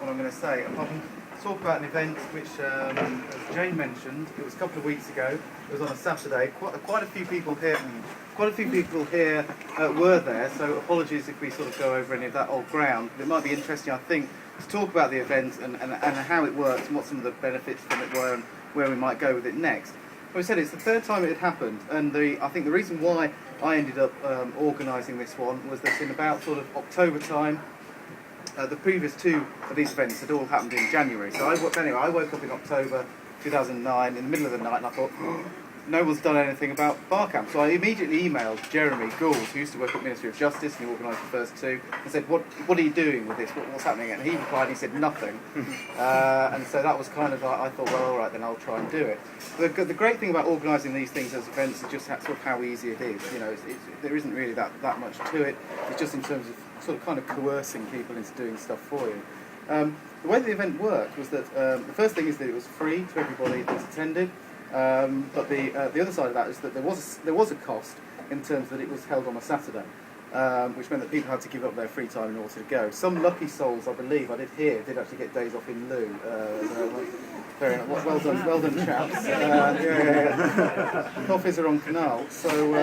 what I'm going to say, apart from talk about an event which, as Jane mentioned, it was a couple of weeks ago. It was on a Saturday. Quite a few people here. Were there. So apologies if we sort of go over any of that old ground. But it might be interesting, I think, to talk about the event and how it works and what some of the benefits from it were and where we might go with it next. Well, we said it's the third time it had happened, and I think the reason why I ended up organising this one was that in about sort of October time, the previous two of these events had all happened in January. So I woke up in October 2009 in the middle of the night, and I thought, no one's done anything about bar camp. So I immediately emailed Jeremy Gould, who used to work at Ministry of Justice, and he organised the first two, and said, what are you doing with this? What's happening? And he replied, he said, nothing. And so that was kind of, I thought, well, all right, then I'll try and do it. The great thing about organising these things as events is just sort of how easy it is. You know, there isn't really that much to it. It's just in terms of sort of kind of coercing people into doing stuff for you. The way the event worked was that the first thing is that it was free to everybody that attended. But the other side of that is that there was a cost in terms that it was held on a Saturday, which meant that people had to give up their free time in order to go. Some lucky souls, I believe, I did hear, did actually get days off in lieu. Very well done, chaps. Coffees are on canal. So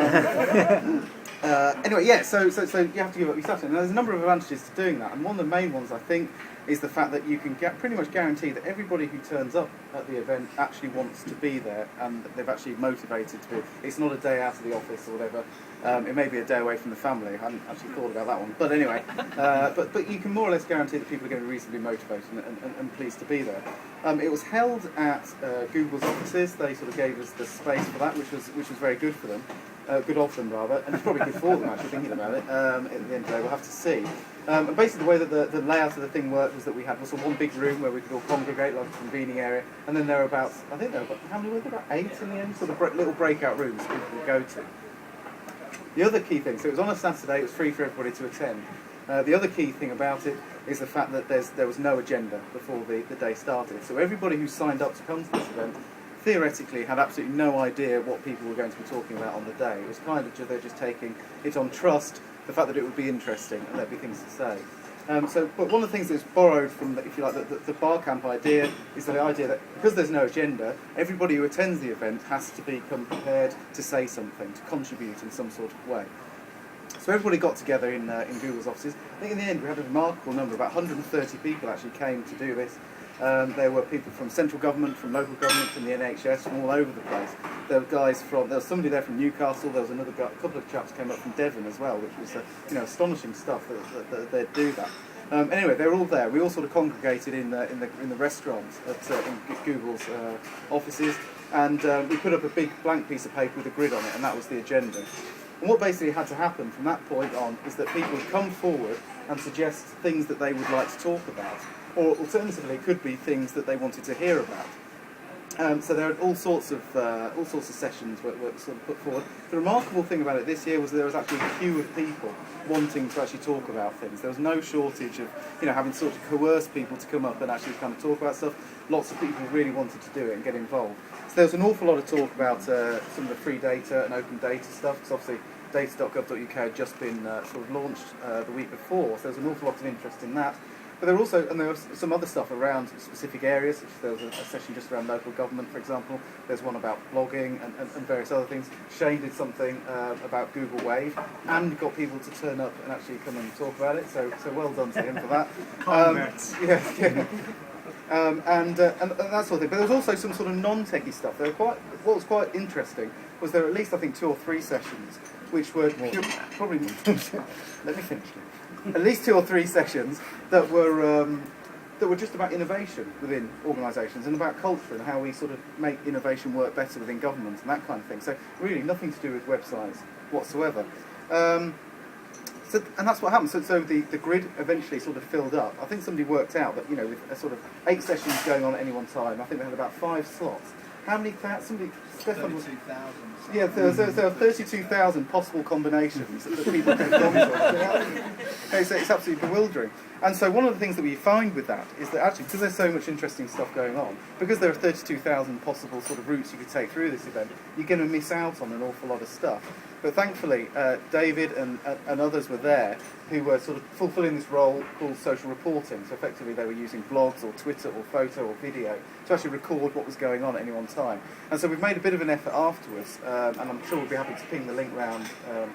anyway, yeah. So you have to give up your Saturday. And there's a number of advantages to doing that, and one of the main ones I think is the fact that you can pretty much guarantee that everybody who turns up at the event actually wants to be there, and they've actually motivated to be. It's not a day out of the office or whatever. It may be a day away from the family. I hadn't actually thought about that one. But anyway, but you can more or less guarantee that people are going to be reasonably motivated and pleased to be there. It was held at Google's offices. They sort of gave us the space for that, which was very good for them. Good of them, rather, and it's probably good for them, actually, thinking about it. At the end of the day, we'll have to see. And basically the way that the layout of the thing worked was that we had one big room where we could all congregate, like a convening area, and then there were about, I think there were about, how many were there? About 8 in the end, sort of little breakout rooms people could go to. The other key thing, so it was on a Saturday, it was free for everybody to attend. The other key thing about it is the fact that there was no agenda before the day started. So everybody who signed up to come to this event theoretically had absolutely no idea what people were going to be talking about on the day. It was kind of, they're just taking it on trust, the fact that it would be interesting and there'd be things to say. But one of the things that's borrowed from, if you like, the bar camp idea is the idea that because there's no agenda, everybody who attends the event has to become prepared to say something, to contribute in some sort of way. So everybody got together in Google's offices. I think in the end we had a remarkable number, about 130 people actually came to do this. There were people from central government, from local government, from the NHS, from all over the place. There was somebody there from Newcastle. There was a couple of chaps came up from Devon as well, which was astonishing stuff that they'd do that. Anyway, they were all there. We all sort of congregated in the restaurants in Google's offices, and we put up a big blank piece of paper with a grid on it, and that was the agenda. And what basically had to happen from that point on is that people would come forward and suggest things that they would like to talk about. Or alternatively, it could be things that they wanted to hear about. So there are all sorts of sessions were sort of put forward. The remarkable thing about it this year was there was actually a queue of people wanting to actually talk about things. There was no shortage of having sort of coerced people to come up and actually kind of talk about stuff. Lots of people really wanted to do it and get involved. So there was an awful lot of talk about some of the free data and open data stuff, because obviously data.gov.uk had just been sort of launched the week before. So there was an awful lot of interest in that. But there was some other stuff around specific areas. There was a session just around local government, for example. There's one about blogging and various other things. Shane did something about Google Wave and got people to turn up and actually come and talk about it. So well done to him for that. And that sort of thing. But there was also some sort of non-techie stuff. What was quite interesting was there were at least, I think, 2 or 3 sessions which were probably let me finish. At least 2 or 3 sessions that were just about innovation within organisations and about culture and how we sort of make innovation work better within government and that kind of thing. So really nothing to do with websites whatsoever. And that's what happened. So the grid eventually sort of filled up. I think somebody worked out that with a sort of 8 sessions going on at any one time, I think they had about 5 slots. How many? Stefan was... 32,000. Yeah, there are 32,000 possible combinations that people can come from. It's absolutely bewildering. And so one of the things that we find with that is that actually, because there's so much interesting stuff going on, because there are 32,000 possible sort of routes you could take through this event, you're going to miss out on an awful lot of stuff. But thankfully, David and others were there who were sort of fulfilling this role called social reporting. So effectively they were using blogs or Twitter or photo or video to actually record what was going on at any one time. And so we've made a bit of an effort afterwards, and I'm sure we'll be happy to ping the link round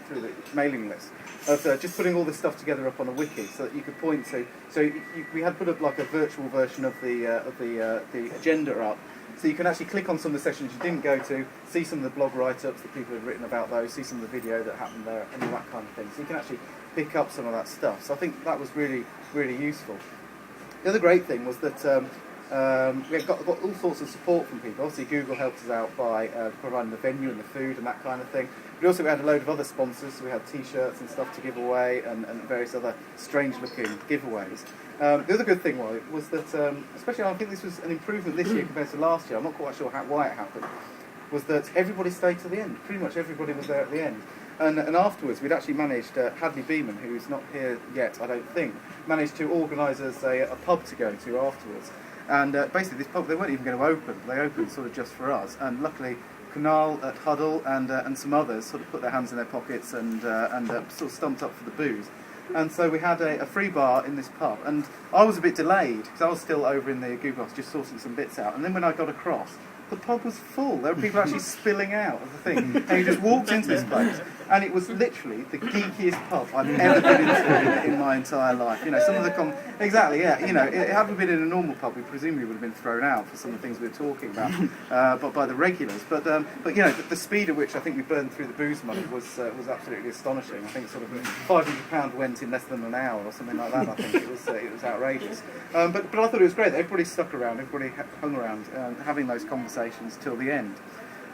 through the mailing list, of just putting all this stuff together up on a wiki so that you could point to. So we had put up like a virtual version of the agenda up, so you can actually click on some of the sessions you didn't go to, see some of the blog write-ups that people had written about those, see some of the video that happened there, and all that kind of thing. So you can actually pick up some of that stuff. So I think that was really, really useful. The other great thing was that we got all sorts of support from people. Obviously Google helped us out by providing the venue and the food and that kind of thing. But also we had a load of other sponsors, so we had t-shirts and stuff to give away and various other strange looking giveaways. The other good thing was that, especially I think this was an improvement this year compared to last year, I'm not quite sure why it happened, was that everybody stayed to the end. Pretty much everybody was there at the end. And afterwards, we'd actually managed, Hadley Beeman, who's not here yet, I don't think, managed to organise us a pub to go to afterwards. And basically, this pub, they weren't even going to open. They opened sort of just for us. And luckily, Kunal at Huddle and some others sort of put their hands in their pockets and sort of stumped up for the booze. And so we had a free bar in this pub. And I was a bit delayed, because I was still over in the Google, just sorting some bits out. And then when I got across, the pub was full. There were people actually spilling out of the thing. And you just walked into this place, and it was literally the geekiest pub I've ever been into in my entire life. You know, some of the exactly, yeah. You know, had we been in a normal pub, we presumably would have been thrown out for some of the things we were talking about, but by the regulars. But you know, the speed at which I think we burned through the booze money was absolutely astonishing. I think sort of £500 went in less than an hour or something like that. I think it was outrageous. But I thought it was great that everybody stuck around, everybody hung around, having those conversations till the end.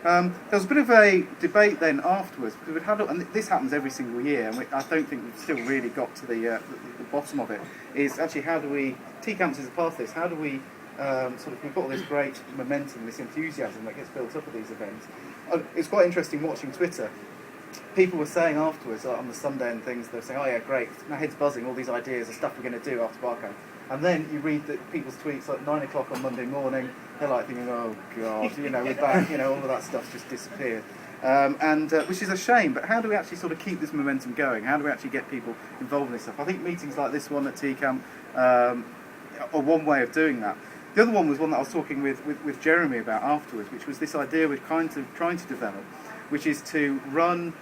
There was a bit of a debate then afterwards, because we'd had, and this happens every single year, and I don't think we've still really got to the bottom of it, is actually how do we, Teacamp is a part of this, how do we we've got all this great momentum, this enthusiasm that gets built up at these events. It's quite interesting watching Twitter. People were saying afterwards, on the Sunday and things, they were saying, oh yeah, great, my head's buzzing, all these ideas of stuff we're going to do after Barcamp. And then you read people's tweets like 9 o'clock on Monday morning, they're like thinking, oh God, you know, we're back, you know, all of that stuff's just disappeared. Which is a shame, but how do we actually sort of keep this momentum going? How do we actually get people involved in this stuff? I think meetings like this one at Teacamp are one way of doing that. The other one was one that I was talking with Jeremy about afterwards, which was this idea we're trying to develop, which is to run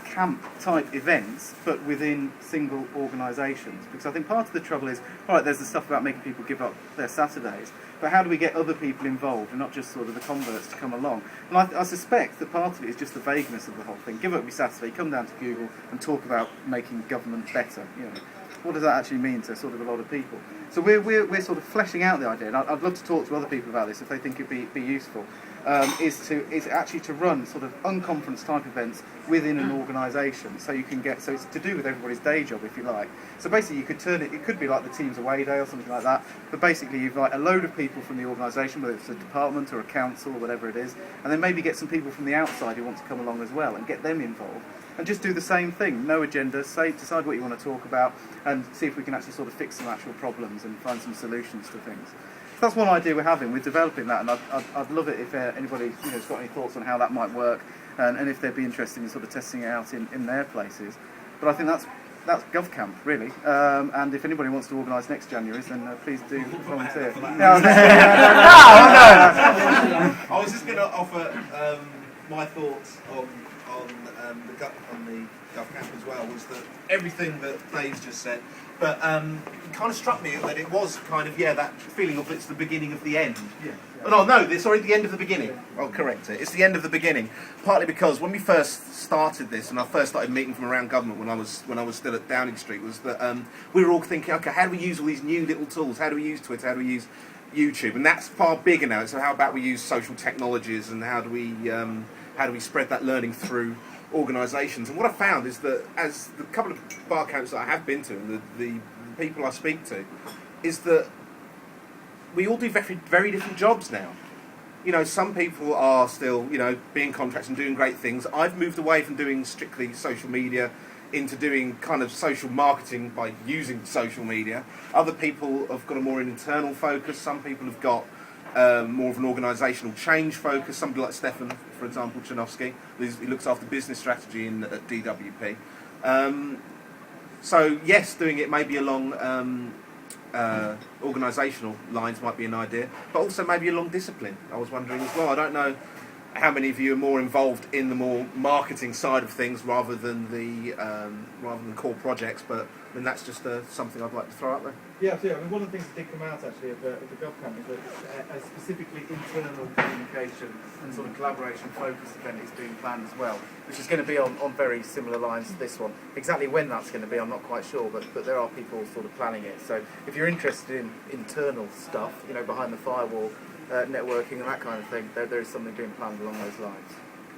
camp-type events, but within single organisations. Because I think part of the trouble is, all right, there's the stuff about making people give up their Saturdays, but how do we get other people involved and not just sort of the converts to come along? And I suspect that part of it is just the vagueness of the whole thing. Give up your Saturday, come down to Google and talk about making government better. You know, what does that actually mean to sort of a lot of people? So we're sort of fleshing out the idea, and I'd love to talk to other people about this if they think it'd be useful. Is actually to run sort of unconference type events within an organisation, so you can get, so it's to do with everybody's day job, if you like. So basically you could turn it could be like the Teams Away Day or something like that, but basically you invite a load of people from the organisation, whether it's a department or a council or whatever it is, and then maybe get some people from the outside who want to come along as well and get them involved. And just do the same thing, no agenda, decide what you want to talk about, and see if we can actually sort of fix some actual problems and find some solutions to things. So that's one idea we're having. We're developing that, and I'd love it if anybody has got any thoughts on how that might work, and if they'd be interested in sort of testing it out in their places. But I think that's UKgovcamp really, and if anybody wants to organise next January, then please do volunteer. I was just going to offer my thoughts on the UKgovcamp as well, was that everything that Dave's just said, but it kind of struck me that it was kind of, that feeling of it's the beginning of the end. The end of the beginning. I'll correct it. It's the end of the beginning. Partly because when we first started this, and I first started meeting from around government when I was still at Downing Street, was that we were all thinking, okay, how do we use all these new little tools? How do we use Twitter? How do we use YouTube? And that's far bigger now. So how about we use social technologies, and how do we spread that learning through organisations? And what I found is that, as the couple of bar camps that I have been to, and the people I speak to, is that we all do very, very different jobs now. some people are still, being contracts and doing great things. I've moved away from doing strictly social media into doing kind of social marketing by using social media. Other people have got a more internal focus. Some people have got more of an organisational change focus. Somebody like Stefan, for example, Chanovsky, he looks after business strategy at DWP. So yes, doing it maybe along organisational lines might be an idea, but also maybe along discipline. I was wondering as well. I don't know how many of you are more involved in the more marketing side of things rather than the core projects, but I mean that's just something I'd like to throw out there. Yeah, so I mean, one of the things that did come out actually of the GovCamp is that a specifically internal communication and sort of collaboration focused event is being planned as well, which is going to be on very similar lines to this one. Exactly when that's going to be, I'm not quite sure, but there are people sort of planning it. So if you're interested in internal stuff, behind the firewall, networking and that kind of thing, there is something being planned along those lines.